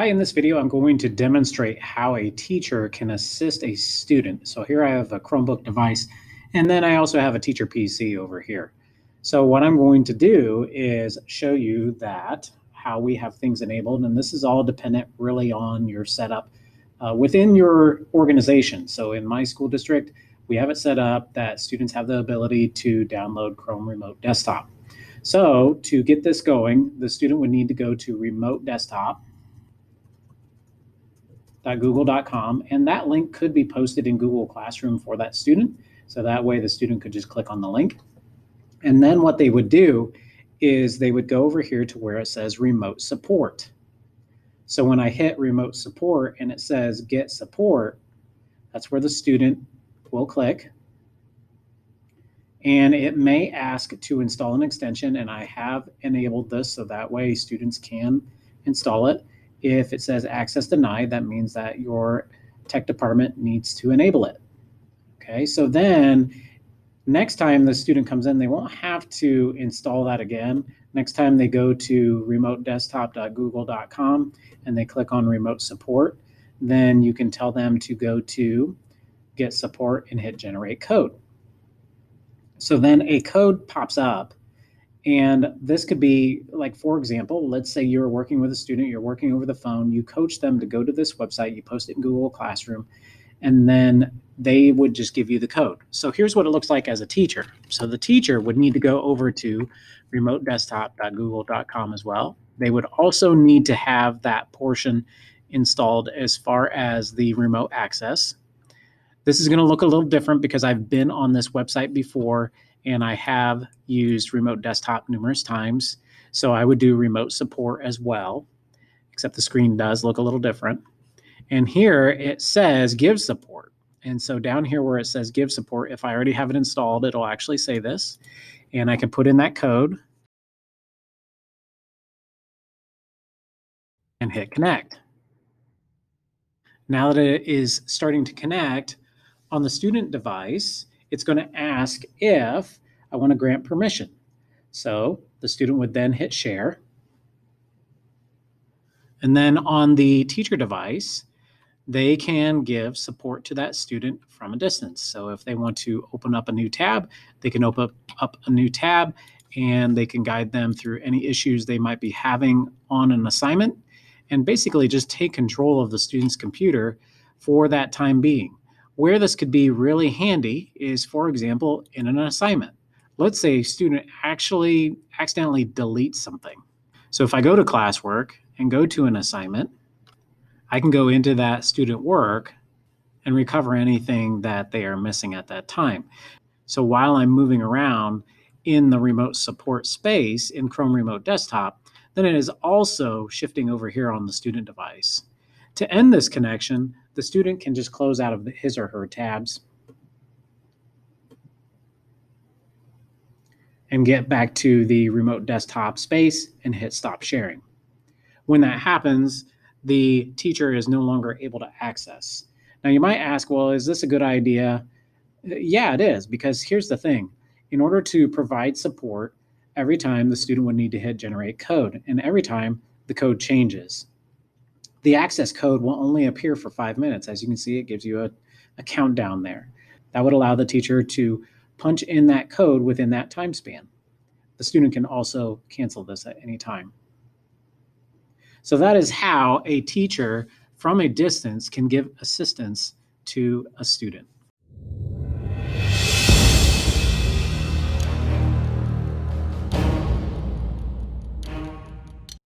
Hi, in this video, I'm going to demonstrate how a teacher can assist a student. So here I have a Chromebook device, and then I also have a teacher PC over here. So what I'm going to do is show you that how we have things enabled, and this is all dependent really on your setup within your organization. So in my school district, we have it set up that students have the ability to download Chrome Remote Desktop. So to get this going, the student would need to go to Remote Desktop, google.com, and that link could be posted in Google Classroom for that student. So that way the student could just click on the link. And then what they would do is they would go over here to where it says remote support. So when I hit remote support and it says get support, that's where the student will click. And it may ask to install an extension, and I have enabled this so that way students can install it. If it says access denied, that means that your tech department needs to enable it. Okay, so then next time the student comes in, they won't have to install that again. Next time they go to remotedesktop.google.com and they click on remote support, then you can tell them to go to get support and hit generate code. So then a code pops up. And this could be like, for example, let's say you're working with a student, you're working over the phone, you coach them to go to this website, you post it in Google Classroom, and then they would just give you the code. So here's what it looks like as a teacher. So the teacher would need to go over to remotedesktop.google.com as well. They would also need to have that portion installed as far as the remote access. This is going to look a little different because I've been on this website before and I have used remote desktop numerous times. So I would do remote support as well, except the screen does look a little different. And here it says give support. And so down here where it says give support, if I already have it installed, it'll actually say this. And I can put in that code and hit connect. Now that it is starting to connect on the student device, it's going to ask if I want to grant permission. So the student would then hit share. And then on the teacher device, they can give support to that student from a distance. So if they want to open up a new tab, they can open up a new tab and they can guide them through any issues they might be having on an assignment and basically just take control of the student's computer for that time being. Where this could be really handy is, for example, in an assignment. Let's say a student actually accidentally deletes something. So if I go to classwork and go to an assignment, I can go into that student work and recover anything that they are missing at that time. So while I'm moving around in the remote support space in Chrome Remote Desktop, then it is also shifting over here on the student device. To end this connection, the student can just close out of his or her tabs and get back to the remote desktop space and hit stop sharing. When that happens, the teacher is no longer able to access. Now you might ask, well, is this a good idea? Yeah, it is, because here's the thing. In order to provide support, every time the student would need to hit generate code, and every time the code changes. The access code will only appear for 5 minutes. As you can see, it gives you a countdown there. That would allow the teacher to punch in that code within that time span. The student can also cancel this at any time. So that is how a teacher from a distance can give assistance to a student.